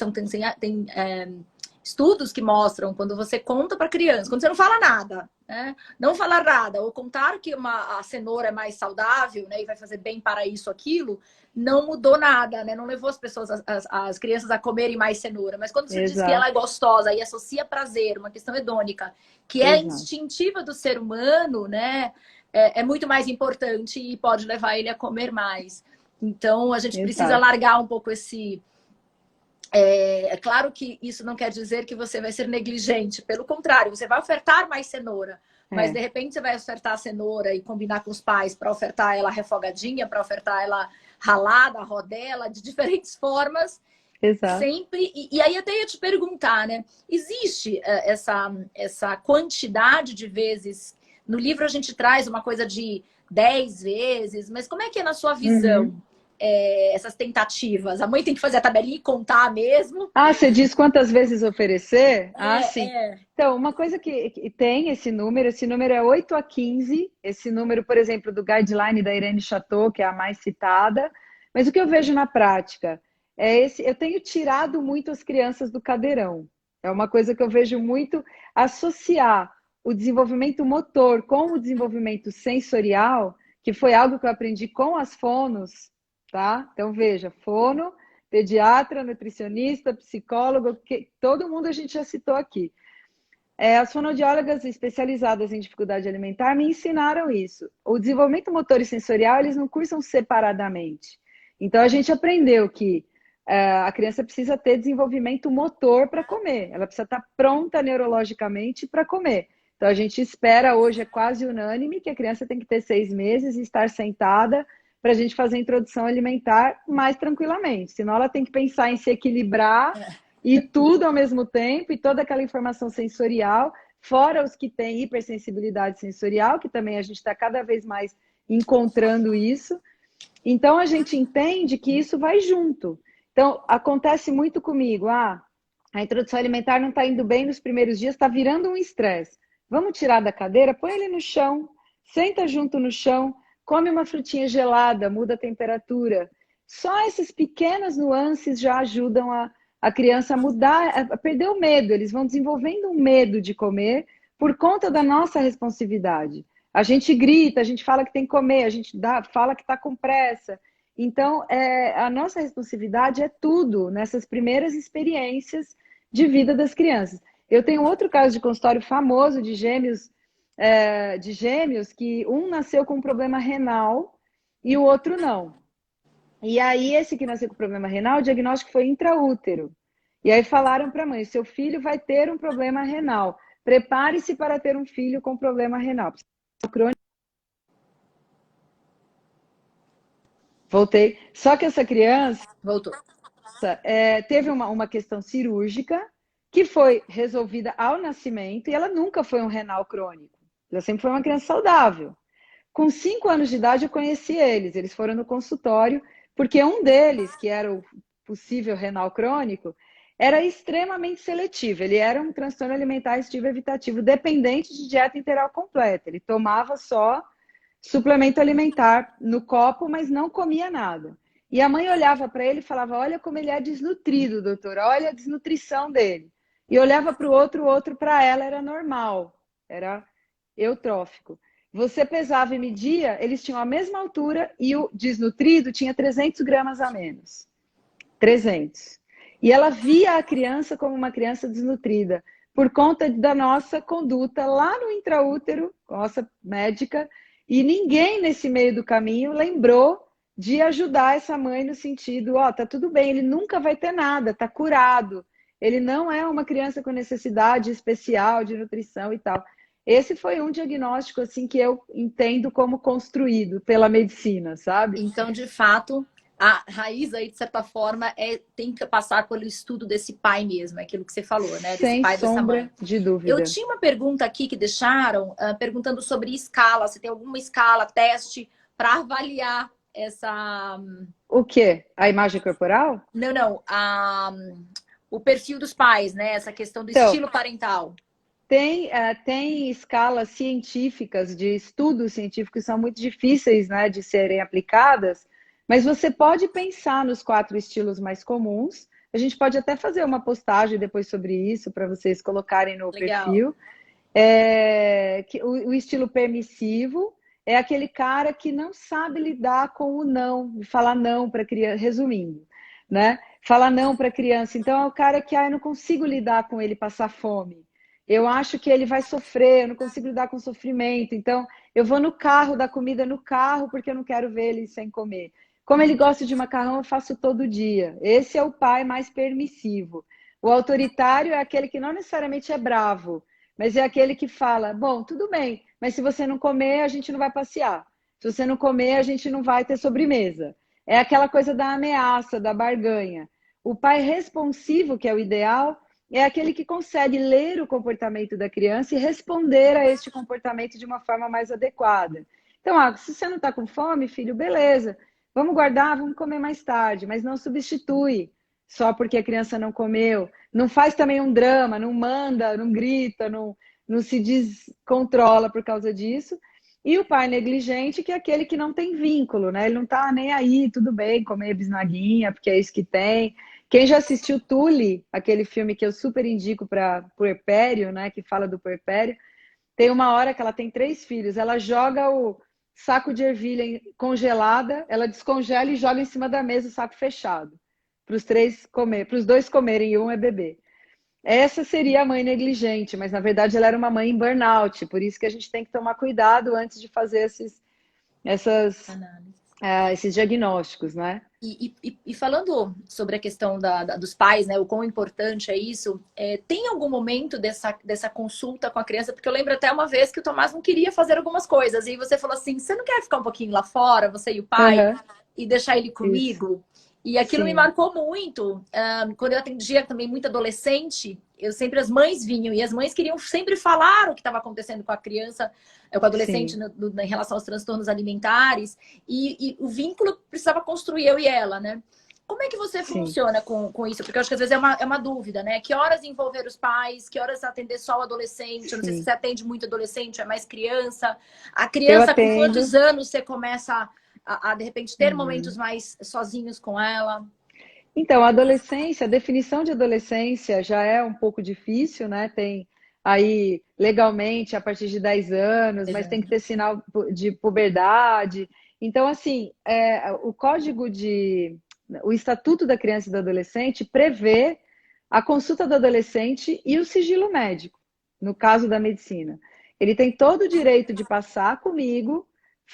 estudos que mostram quando você conta para criança, quando você não fala nada, né? Não falar nada, ou contar que a cenoura é mais saudável, né, e vai fazer bem para isso, aquilo, não mudou nada, né? Não levou as pessoas, as crianças a comerem mais cenoura. Mas quando você diz que ela é exato, gostosa e associa prazer, uma questão hedônica, que é exato, instintiva do ser humano, né? É muito mais importante e pode levar ele a comer mais. Então, a gente precisa exato. largar um pouco esse. É claro que isso não quer dizer que você vai ser negligente. Pelo contrário, você vai ofertar mais cenoura. Mas, de É, repente, você vai ofertar a cenoura e combinar com os pais para ofertar ela refogadinha, para ofertar ela ralada, rodela, de diferentes formas. exato. Sempre. E aí, até ia te perguntar, né? Existe essa quantidade de vezes. No livro, a gente traz uma coisa de 10 vezes, mas como é que é na sua visão? Uhum. Essas tentativas? A mãe tem que fazer a tabelinha e contar mesmo? Ah, você diz quantas vezes oferecer? Ah, sim. É. Então, uma coisa que tem esse número é 8 a 15. Esse número, por exemplo, do guideline da Irene Chateau, que é a mais citada. Mas o que eu vejo na prática é esse, eu tenho tirado muito as crianças do cadeirão. É uma coisa que eu vejo muito associar o desenvolvimento motor com o desenvolvimento sensorial, que foi algo que eu aprendi com as fonos, tá? Então, veja, fono, pediatra, nutricionista, psicólogo, todo mundo a gente já citou aqui. As fonoaudiólogas especializadas em dificuldade alimentar me ensinaram isso. O desenvolvimento motor e sensorial, eles não cursam separadamente. Então, a gente aprendeu que a criança precisa ter desenvolvimento motor para comer. Ela precisa estar pronta neurologicamente para comer. Então, a gente espera, hoje é quase unânime, que a criança tem que ter 6 meses e estar sentada para a gente fazer a introdução alimentar mais tranquilamente. Senão, ela tem que pensar em se equilibrar e tudo ao mesmo tempo, e toda aquela informação sensorial, fora os que têm hipersensibilidade sensorial, que também a gente está cada vez mais encontrando isso. Então, a gente entende que isso vai junto. Então, acontece muito comigo, a introdução alimentar não está indo bem nos primeiros dias, está virando um estresse. Vamos tirar da cadeira, põe ele no chão, senta junto no chão, come uma frutinha gelada, muda a temperatura. Só essas pequenas nuances já ajudam a criança a mudar, a perder o medo. Eles vão desenvolvendo um medo de comer por conta da nossa responsividade. A gente grita, a gente fala que tem que comer, a gente fala que está com pressa. Então, a nossa responsividade é tudo nessas primeiras experiências de vida das crianças. Eu tenho outro caso de consultório famoso de gêmeos que um nasceu com um problema renal e o outro não. E aí, esse que nasceu com problema renal, o diagnóstico foi intraútero. E aí falaram para a mãe: seu filho vai ter um problema renal. Prepare-se para ter um filho com problema renal. Voltei. Só que essa criança Voltou. teve uma questão cirúrgica que foi resolvida ao nascimento e ela nunca foi um renal crônico. Ela sempre foi uma criança saudável. Com 5 anos de idade eu conheci eles. Eles foram no consultório porque um deles, que era o possível renal crônico, era extremamente seletivo. Ele era um transtorno alimentar restritivo evitativo dependente de dieta integral completa. Ele tomava só suplemento alimentar no copo, mas não comia nada. E a mãe olhava para ele e falava: olha como ele é desnutrido, doutor, olha a desnutrição dele. E olhava para o outro para ela era normal, era eutrófico. Você pesava e media, eles tinham a mesma altura e o desnutrido tinha 300 gramas a menos. 300. E ela via a criança como uma criança desnutrida, por conta da nossa conduta lá no intraútero, nossa médica, e ninguém nesse meio do caminho lembrou de ajudar essa mãe no sentido: tá tudo bem, ele nunca vai ter nada, tá curado. Ele não é uma criança com necessidade especial de nutrição e tal. Esse foi um diagnóstico assim que eu entendo como construído pela medicina, sabe? Então, de fato, a raiz aí, de certa forma, tem que passar pelo estudo desse pai mesmo, é aquilo que você falou, né? Desse Sem pai, dessa mãe. sombra de Eu dúvida. tinha uma pergunta aqui que deixaram, perguntando sobre escala. Se tem alguma escala, teste, para avaliar essa. O quê? A imagem corporal? Não, não. O perfil dos pais, né? Essa questão do Então, estilo parental. tem escalas científicas, de estudos científicos que são muito difíceis, né, de serem aplicadas, Mas você pode pensar nos 4 estilos mais comuns. A gente pode até fazer uma postagem depois sobre isso, para vocês colocarem no Legal. perfil. O estilo permissivo é aquele cara que não sabe lidar com o não, falar não para criança, resumindo, né? Falar não para criança. Então é o cara que eu não consigo lidar com ele passar fome. Eu acho que ele vai sofrer, eu não consigo lidar com o sofrimento. Então eu vou no carro, dar comida no carro, porque eu não quero ver ele sem comer. Como ele gosta de macarrão, eu faço todo dia. Esse é o pai mais permissivo. O autoritário é aquele que não necessariamente é bravo, mas é aquele que fala, bom, tudo bem, mas se você não comer, a gente não vai passear. Se você não comer, a gente não vai ter sobremesa. É aquela coisa da ameaça, da barganha. O pai responsivo, que é o ideal, é aquele que consegue ler o comportamento da criança e responder a este comportamento de uma forma mais adequada. Então, se você não está com fome, filho, beleza. Vamos guardar, vamos comer mais tarde, mas não substitui só porque a criança não comeu. Não faz também um drama, não manda, não grita, não se descontrola por causa disso. E o pai negligente, que é aquele que não tem vínculo, né? Ele não tá nem aí, tudo bem, comer bisnaguinha, porque é isso que tem. Quem já assistiu Tully, aquele filme que eu super indico para puerpério, né? Que fala do puerpério, tem uma hora que ela tem 3 filhos, ela joga o saco de ervilha congelada, ela descongela e joga em cima da mesa o saco fechado, para os 3 comer, para os 2 comerem e um é bebê. Essa seria a mãe negligente, mas na verdade ela era uma mãe em burnout, por isso que a gente tem que tomar cuidado antes de fazer esses diagnósticos, né? E falando sobre a questão dos pais, né? O quão importante é isso, tem algum momento dessa consulta com a criança? Porque eu lembro até uma vez que o Tomás não queria fazer algumas coisas, e você falou assim, você não quer ficar um pouquinho lá fora, você e o pai, e deixar ele comigo? Isso. E aquilo me marcou muito. Quando eu atendia também muito adolescente, as mães vinham e as mães queriam sempre falar o que estava acontecendo com a criança, com o adolescente em relação aos transtornos alimentares. E o vínculo precisava construir eu e ela, né? Como é que você funciona com isso? Porque eu acho que às vezes é uma dúvida, né? Que horas envolver os pais? Que horas atender só o adolescente? Eu não sei se você atende muito adolescente, é mais criança. A criança, com quantos anos você começa a de repente, ter momentos mais sozinhos com ela? Então, a adolescência, a definição de adolescência já é um pouco difícil, né? Tem aí, legalmente, a partir de 10 anos, mas tem que ter sinal de puberdade. Então, assim, o Estatuto da Criança e do Adolescente prevê a consulta do adolescente e o sigilo médico, no caso da medicina. Ele tem todo o direito de passar comigo,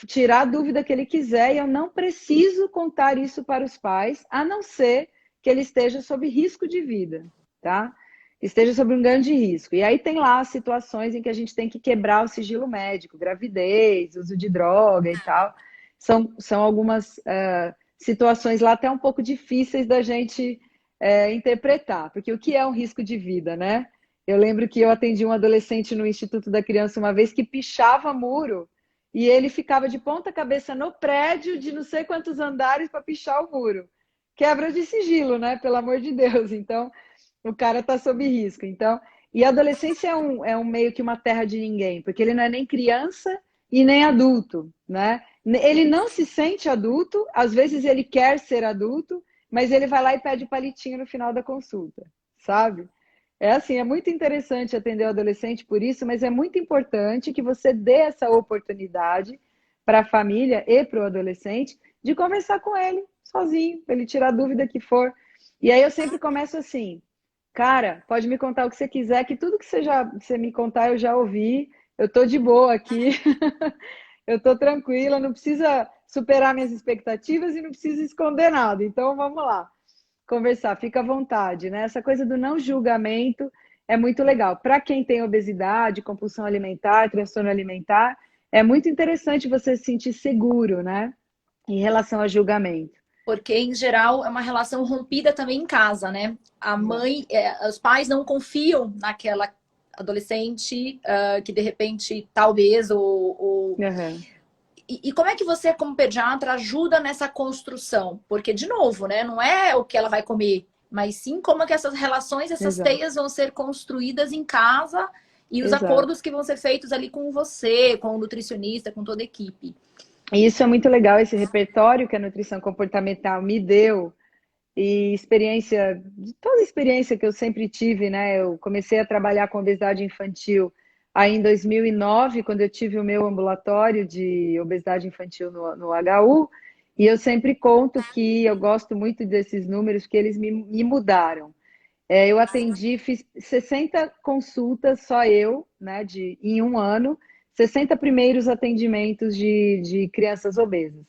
tirar a dúvida que ele quiser, e eu não preciso contar isso para os pais, a não ser que ele esteja sob risco de vida, tá? Esteja sob um grande risco. E aí tem lá as situações em que a gente tem que quebrar o sigilo médico, gravidez, uso de droga e tal. São algumas situações lá até um pouco difíceis da gente interpretar, porque o que é um risco de vida, né? Eu lembro que eu atendi um adolescente no Instituto da Criança uma vez que pichava muro, e ele ficava de ponta cabeça no prédio de não sei quantos andares para pichar o muro. Quebra de sigilo, né? Pelo amor de Deus. Então, o cara está sob risco. Então, e a adolescência é um meio que uma terra de ninguém, porque ele não é nem criança e nem adulto, né? Ele não se sente adulto, às vezes ele quer ser adulto, mas ele vai lá e pede palitinho no final da consulta, sabe? É assim, é muito interessante atender o adolescente por isso, mas é muito importante que você dê essa oportunidade para a família e para o adolescente de conversar com ele sozinho, para ele tirar a dúvida que for. E aí eu sempre começo assim, cara, pode me contar o que você quiser, que tudo que você me contar eu já ouvi, eu tô de boa aqui, eu tô tranquila, não precisa superar minhas expectativas e não precisa esconder nada. Então vamos lá. Conversar, fica à vontade, né? Essa coisa do não julgamento é muito legal. Para quem tem obesidade, compulsão alimentar, transtorno alimentar, é muito interessante você se sentir seguro, né? Em relação a julgamento. Porque, em geral, é uma relação rompida também em casa, né? A mãe, os pais não confiam naquela adolescente que, de repente, talvez, E como é que você, como pediatra, ajuda nessa construção? Porque, de novo, né, não é o que ela vai comer, mas sim como é que essas relações, essas teias vão ser construídas em casa e os acordos que vão ser feitos ali com você, com o nutricionista, com toda a equipe. E isso é muito legal, esse repertório que a nutrição comportamental me deu, e experiência, toda a experiência que eu sempre tive, né? Eu comecei a trabalhar com obesidade infantil aí em 2009, quando eu tive o meu ambulatório de obesidade infantil no HU, e eu sempre conto que eu gosto muito desses números, que eles me mudaram. Eu atendi, fiz 60 consultas, só eu, né, em um ano, 60 primeiros atendimentos de crianças obesas.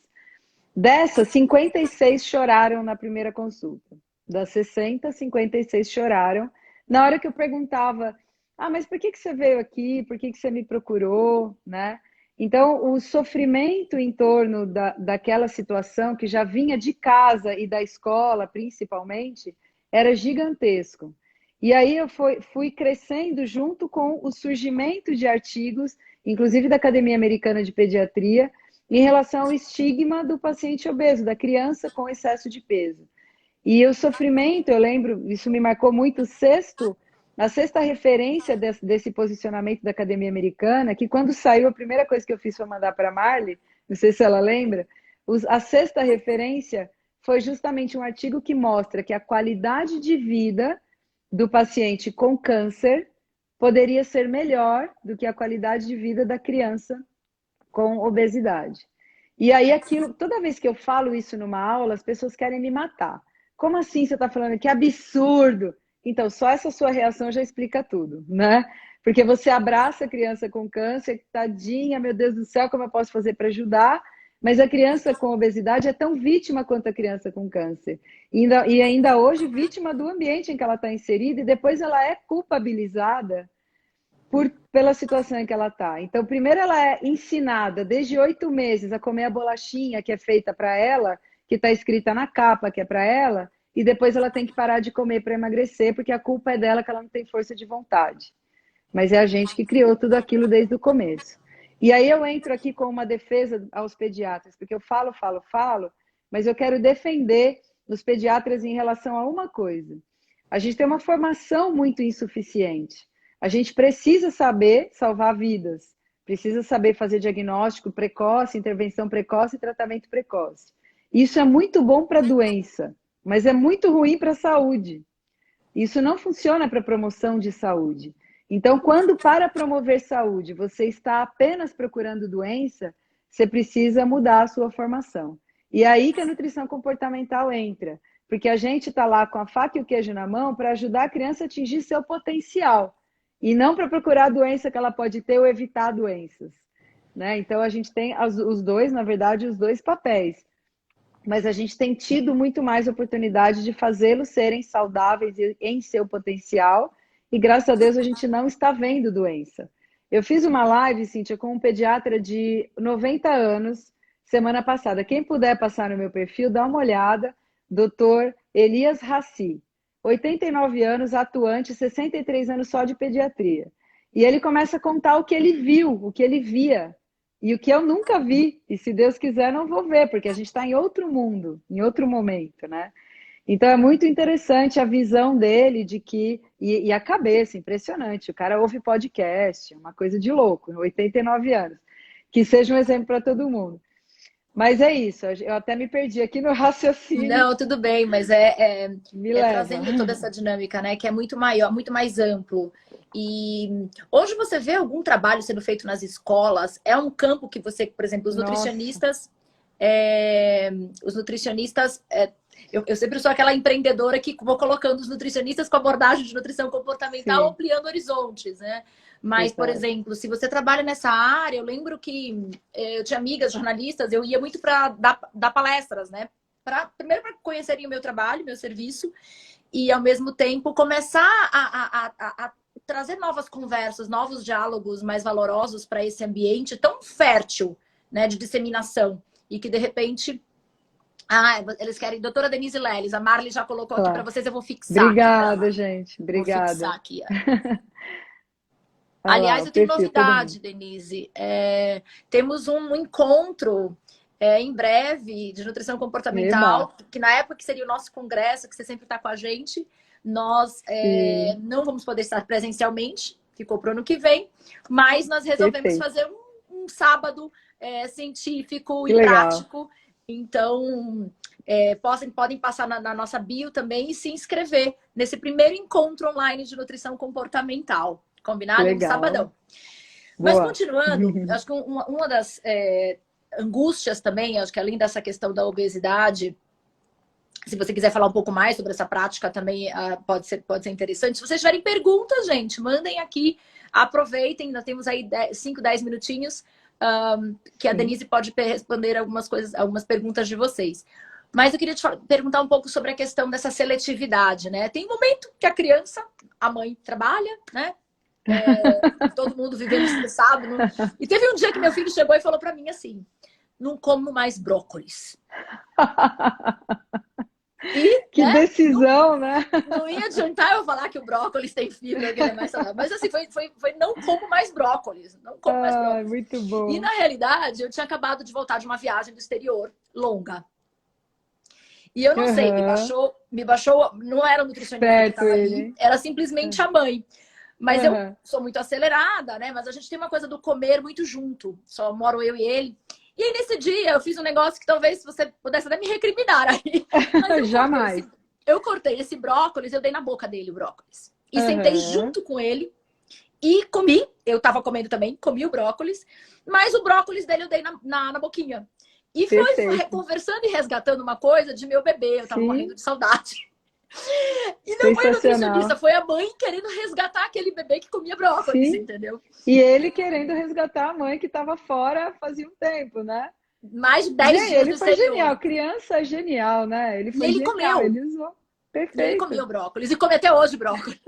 Dessas, 56 choraram na primeira consulta. Das 60, 56 choraram. Na hora que eu perguntava, mas por que você veio aqui? Por que você me procurou? Né? Então, o sofrimento em torno daquela situação, que já vinha de casa e da escola, principalmente, era gigantesco. E aí eu fui crescendo junto com o surgimento de artigos, inclusive da Academia Americana de Pediatria, em relação ao estigma do paciente obeso, da criança com excesso de peso. E o sofrimento, eu lembro, isso me marcou muito, a sexta referência desse posicionamento da Academia Americana, que quando saiu, a primeira coisa que eu fiz foi mandar para a Marli, não sei se ela lembra, a sexta referência foi justamente um artigo que mostra que a qualidade de vida do paciente com câncer poderia ser melhor do que a qualidade de vida da criança com obesidade. E aí aquilo, toda vez que eu falo isso numa aula, as pessoas querem me matar. Como assim você está falando? Que absurdo! Então, só essa sua reação já explica tudo, né? Porque você abraça a criança com câncer, tadinha, meu Deus do céu, como eu posso fazer para ajudar? Mas a criança com obesidade é tão vítima quanto a criança com câncer. E ainda hoje, vítima do ambiente em que ela está inserida, e depois ela é culpabilizada pela situação em que ela está. Então, primeiro ela é ensinada desde 8 meses a comer a bolachinha que é feita para ela, que está escrita na capa que é para ela, e depois ela tem que parar de comer para emagrecer, porque a culpa é dela que ela não tem força de vontade. Mas é a gente que criou tudo aquilo desde o começo. E aí eu entro aqui com uma defesa aos pediatras, porque eu falo, mas eu quero defender os pediatras em relação a uma coisa. A gente tem uma formação muito insuficiente. A gente precisa saber salvar vidas, precisa saber fazer diagnóstico precoce, intervenção precoce e tratamento precoce. Isso é muito bom para a doença, mas é muito ruim para a saúde. Isso não funciona para promoção de saúde. Então, quando para promover saúde você está apenas procurando doença, você precisa mudar a sua formação. E é aí que a nutrição comportamental entra, porque a gente está lá com a faca e o queijo na mão para ajudar a criança a atingir seu potencial. E não para procurar a doença que ela pode ter ou evitar doenças. Né? Então, a gente tem os dois, na verdade, os dois papéis. Mas a gente tem tido muito mais oportunidade de fazê-los serem saudáveis em seu potencial. E, graças a Deus, a gente não está vendo doença. Eu fiz uma live, Cíntia, com um pediatra de 90 anos, semana passada. Quem puder passar no meu perfil, dá uma olhada. Dr. Elias Raci. 89 anos, atuante, 63 anos só de pediatria. E ele começa a contar o que ele viu, o que ele via, e o que eu nunca vi. E se Deus quiser, não vou ver, porque a gente está em outro mundo, em outro momento, né? Então é muito interessante a visão dele de que. E a cabeça, impressionante. O cara ouve podcast, uma coisa de louco, 89 anos. Que seja um exemplo para todo mundo. Mas é isso, eu até me perdi aqui no raciocínio. Não, tudo bem, mas Me leva. trazendo toda essa dinâmica, né? Que é muito maior, muito mais amplo. E hoje você vê algum trabalho sendo feito nas escolas? É um campo que você, por exemplo, os nutricionistas. Eu sempre sou aquela empreendedora que vou colocando os nutricionistas com abordagem de nutrição comportamental, Sim. ampliando horizontes, né? Mas, por exemplo, se você trabalha nessa área, eu lembro que eu tinha amigas jornalistas, eu ia muito para dar palestras, né? Primeiro para conhecerem o meu trabalho, meu serviço, e ao mesmo tempo começar a trazer novas conversas, novos diálogos mais valorosos para esse ambiente tão fértil, né, de disseminação. E que, de repente, eles querem... Doutora Denise Leles, a Marli já colocou aqui para vocês, eu vou fixar. Obrigada, gente. Obrigada. Vou fixar aqui. Aliás, eu tenho novidade, Denise. Temos um encontro em breve de nutrição comportamental, que na época que seria o nosso congresso, que você sempre está com a gente, nós não vamos poder estar presencialmente, ficou para o ano que vem, mas nós resolvemos fazer um um sábado científico Que e legal. prático. Então, podem passar na nossa bio também e se inscrever nesse primeiro encontro online de nutrição comportamental. Que Combinado? É um legal. sabadão. Mas Boa. continuando, acho que uma das angústias também, acho que além dessa questão da obesidade, se você quiser falar um pouco mais sobre essa prática também, pode ser interessante. Se vocês tiverem perguntas, gente, mandem aqui, aproveitem, nós temos aí 5, 10 minutinhos, que a Denise pode responder algumas perguntas de vocês. Mas eu queria te perguntar um pouco sobre a questão dessa seletividade, né? Tem um momento que a criança, a mãe trabalha, né? Todo mundo vivendo estressado. E teve um dia que meu filho chegou e falou para mim assim: não como mais brócolis. E, Que né, decisão, né? não ia adiantar eu falar que o brócolis tem fibra, que ele é mais saudável. Mas assim, foi não como mais brócolis. Não como mais brócolis. Muito E bom. na realidade, eu tinha acabado de voltar de uma viagem do exterior, longa. E eu não sei, me baixou, não era o nutricionista que Esperto estava ele, ali, hein? era simplesmente a mãe. Mas eu sou muito acelerada, né? Mas a gente tem uma coisa do comer muito junto. Só moro eu e ele. E aí, nesse dia, eu fiz um negócio que talvez você pudesse até me recriminar aí. Mas Jamais. eu cortei esse brócolis, eu dei na boca dele o brócolis. E sentei junto com ele e comi. Eu tava comendo também, comi o brócolis. Mas o brócolis dele eu dei na boquinha. E foi conversando e resgatando uma coisa de meu bebê. Eu tava morrendo de saudade. E não foi nutricionista, foi a mãe querendo resgatar aquele bebê que comia brócolis, entendeu? E ele querendo resgatar a mãe que estava fora fazia um tempo, né? Mais de 10 dias ele foi genial, criança genial, né? Ele foi genial, comeu. Ele usou. Perfeito. E ele comeu brócolis e come até hoje brócolis.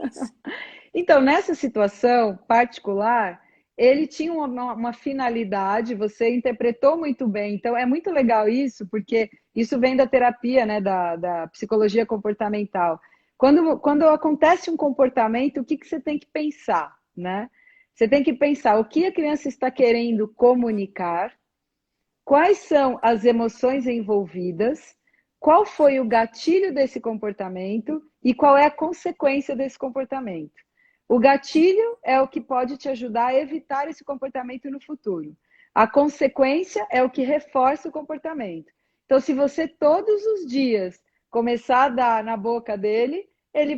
Então, nessa situação particular, ele tinha uma finalidade, você interpretou muito bem. Então, é muito legal isso, porque isso vem da terapia, né, da psicologia comportamental. Quando acontece um comportamento, o que você tem que pensar, né? Você tem que pensar o que a criança está querendo comunicar, quais são as emoções envolvidas, qual foi o gatilho desse comportamento e qual é a consequência desse comportamento. O gatilho é o que pode te ajudar a evitar esse comportamento no futuro. A consequência é o que reforça o comportamento. Então, se você todos os dias começar a dar na boca dele,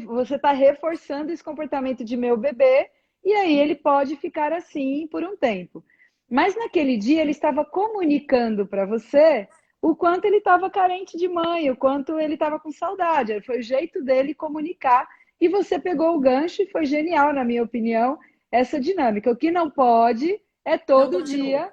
você está reforçando esse comportamento de meu bebê, e aí ele pode ficar assim por um tempo. Mas naquele dia ele estava comunicando para você o quanto ele estava carente de mãe, o quanto ele estava com saudade. Foi o jeito dele comunicar. E você pegou o gancho e foi genial, na minha opinião, essa dinâmica. O que não pode é todo dia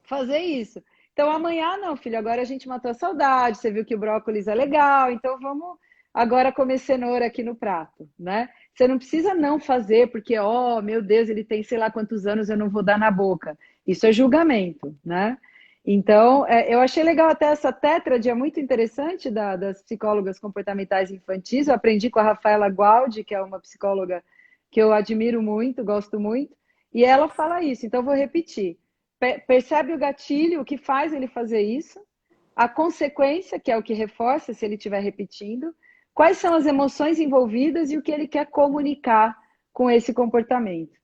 fazer isso. Então, amanhã não, filho, agora a gente matou a saudade, você viu que o brócolis é legal, então vamos agora comer cenoura aqui no prato, né? Você não precisa não fazer, porque, meu Deus, ele tem sei lá quantos anos, eu não vou dar na boca. Isso é julgamento, né? Então, eu achei legal até essa tétrade, é muito interessante das psicólogas comportamentais infantis. Eu aprendi com a Rafaela Gualdi, que é uma psicóloga que eu admiro muito, gosto muito, e ela fala isso. Então, vou repetir. Percebe o gatilho, o que faz ele fazer isso, a consequência, que é o que reforça se ele estiver repetindo, quais são as emoções envolvidas e o que ele quer comunicar com esse comportamento.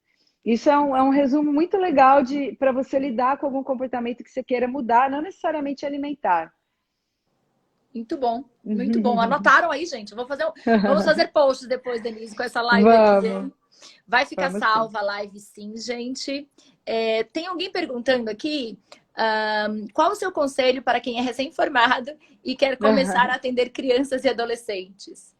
Isso é um resumo muito legal para você lidar com algum comportamento que você queira mudar, não necessariamente alimentar. Muito bom, muito bom. Anotaram aí, gente? Vamos fazer posts depois, Denise, com essa live aqui, hein? Vai ficar salva a live, sim, gente. Tem alguém perguntando aqui qual o seu conselho para quem é recém-formado e quer começar a atender crianças e adolescentes?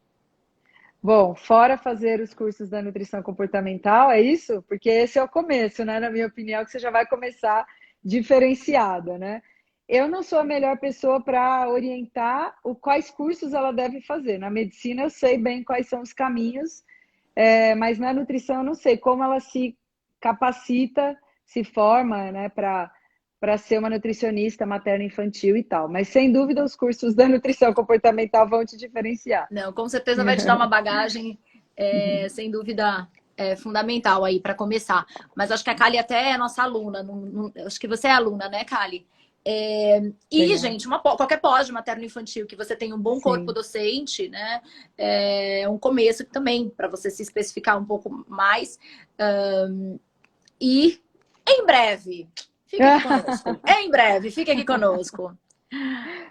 Bom, fora fazer os cursos da nutrição comportamental, é isso? Porque esse é o começo, né? Na minha opinião, que você já vai começar diferenciada, né? Eu não sou a melhor pessoa para orientar quais cursos ela deve fazer. Na medicina eu sei bem quais são os caminhos, mas na nutrição eu não sei como ela se capacita, se forma, né, para ser uma nutricionista materno-infantil e tal. Mas, sem dúvida, os cursos da nutrição comportamental vão te diferenciar. Não, com certeza vai te dar uma bagagem, sem dúvida, fundamental aí para começar. Mas acho que a Kali até é nossa aluna. Acho que você é aluna, né, Kali? Gente, qualquer pós de materno-infantil que você tenha um bom corpo docente, né? É um começo também para você se especificar um pouco mais. E em breve... Fique aqui conosco. Em breve, fique aqui conosco.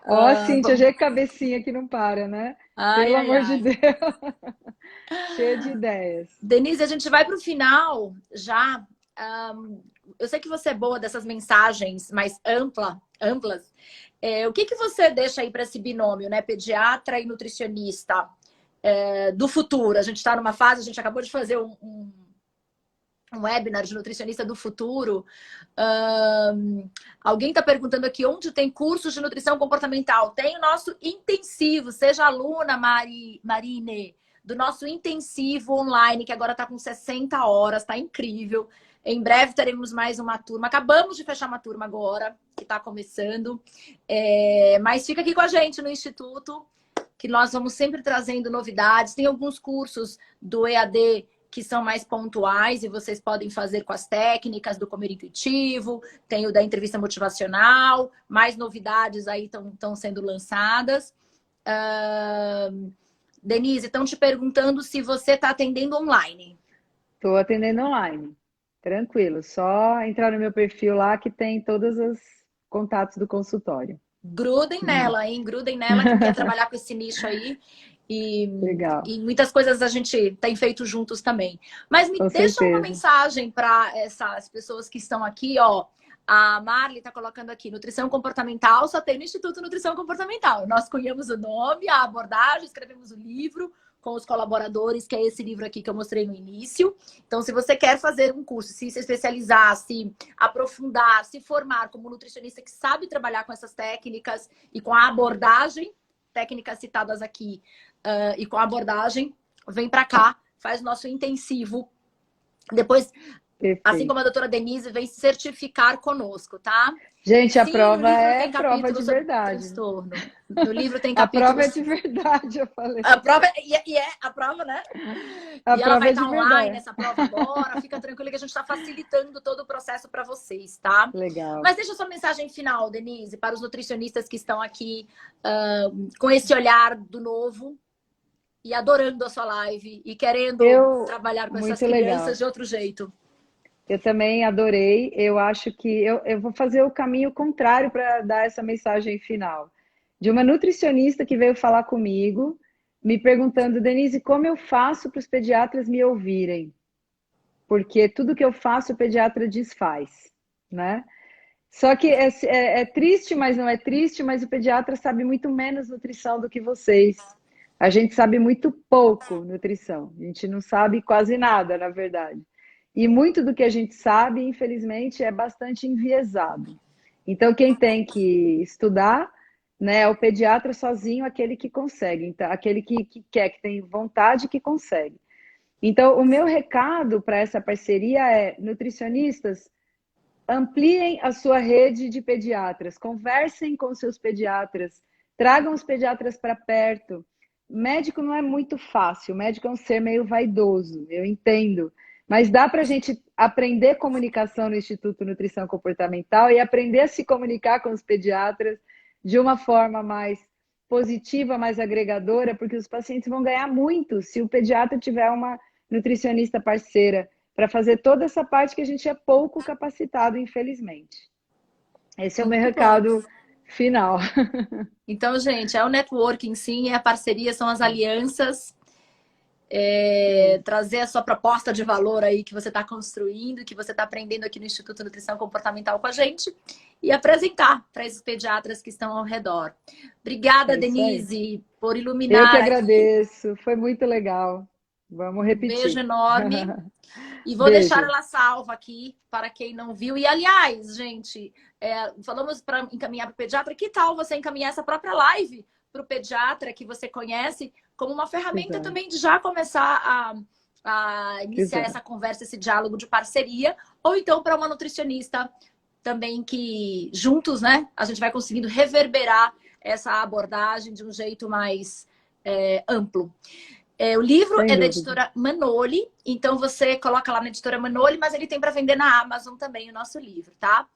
Ó, Cíntia, já é cabecinha que não para, né? Ai, Pelo ai, amor de ai. Deus. Cheia de ideias. Denise, a gente vai para o final já. Eu sei que você é boa dessas mensagens mais amplas. O que você deixa aí para esse binômio, né? Pediatra e nutricionista do futuro? A gente está numa fase, a gente acabou de fazer um webinar de nutricionista do futuro. Alguém está perguntando aqui onde tem cursos de nutrição comportamental. Tem o nosso intensivo, seja aluna, Marine, do nosso intensivo online, que agora está com 60 horas, está incrível. Em breve teremos mais uma turma. Acabamos de fechar uma turma agora, que está começando. Mas fica aqui com a gente no Instituto, que nós vamos sempre trazendo novidades. Tem alguns cursos do EAD que são mais pontuais e vocês podem fazer com as técnicas do comer intuitivo, tem o da entrevista motivacional, mais novidades aí estão sendo lançadas. Denise, estão te perguntando se você está atendendo online. Estou atendendo online, tranquilo, só entrar no meu perfil lá que tem todos os contatos do consultório. Grudem nela, hein? Grudem nela, quem quer trabalhar com esse nicho aí. Legal. E muitas coisas a gente tem feito juntos também. Mas me Com deixa uma certeza. mensagem para essas pessoas que estão aqui, ó. A Marli está colocando aqui, nutrição comportamental, só tem no Instituto Nutrição Comportamental. Nós cunhamos o nome, a abordagem, escrevemos o livro com os colaboradores, que é esse livro aqui que eu mostrei no início. Então, se você quer fazer um curso, se especializar, se aprofundar, se formar como nutricionista que sabe trabalhar com essas técnicas e com a abordagem, técnicas citadas aqui, e com a abordagem, vem para cá, faz o nosso intensivo. Depois, Perfeito. assim como a doutora Denise, vem certificar conosco, tá? Gente, a Sim, prova no livro é tem prova de sobre verdade. transtorno. No livro tem A prova é capítulos... de verdade, eu falei. A prova a prova, né? A E ela prova vai é de estar online, verdade. essa prova agora. Fica tranquila que a gente está facilitando todo o processo para vocês, tá? Legal. Mas deixa sua mensagem final, Denise, para os nutricionistas que estão aqui com esse olhar do novo e adorando a sua live e querendo trabalhar com essas crianças de outro jeito. Eu também adorei. Eu acho que eu vou fazer o caminho contrário para dar essa mensagem final. De uma nutricionista que veio falar comigo, me perguntando, Denise, como eu faço para os pediatras me ouvirem? Porque tudo que eu faço o pediatra desfaz, né? Só que é triste, mas não é triste, mas o pediatra sabe muito menos nutrição do que vocês. A gente sabe muito pouco nutrição. A gente não sabe quase nada, na verdade. E muito do que a gente sabe, infelizmente, é bastante enviesado. Então, quem tem que estudar, né, é o pediatra sozinho, aquele que consegue, então, aquele que quer, que tem vontade, que consegue. Então, o meu recado para essa parceria é, nutricionistas, ampliem a sua rede de pediatras, conversem com seus pediatras, tragam os pediatras para perto. Médico não é muito fácil, médico é um ser meio vaidoso, eu entendo. Mas dá para a gente aprender comunicação no Instituto Nutrição Comportamental e aprender a se comunicar com os pediatras de uma forma mais positiva, mais agregadora, porque os pacientes vão ganhar muito se o pediatra tiver uma nutricionista parceira para fazer toda essa parte que a gente é pouco capacitado, infelizmente. Esse é o meu recado final. Então, gente, é o networking, sim, é a parceria, são as alianças. Trazer a sua proposta de valor aí que você está construindo, que você está aprendendo aqui no Instituto Nutrição Comportamental com a gente e apresentar para esses pediatras que estão ao redor. Obrigada, Denise, por iluminar. Eu que agradeço, foi muito legal. Vamos repetir. Um beijo enorme. E vou deixar ela salva aqui para quem não viu. E, aliás, gente, falamos para encaminhar para o pediatra. Que tal você encaminhar essa própria live para o pediatra que você conhece como uma ferramenta também de já começar a iniciar essa conversa, esse diálogo de parceria, ou então para uma nutricionista também que juntos, né, a gente vai conseguindo reverberar essa abordagem de um jeito mais amplo. O livro é da editora Manoli, então você coloca lá na editora Manoli, mas ele tem para vender na Amazon também o nosso livro, tá?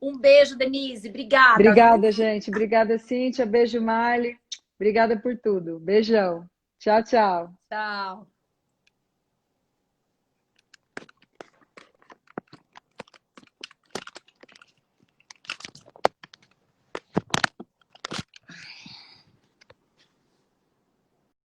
Um beijo, Denise. Obrigada. Obrigada, gente. Obrigada, Cíntia. Beijo, Marli. Obrigada por tudo. Beijão. Tchau, tchau. Tchau.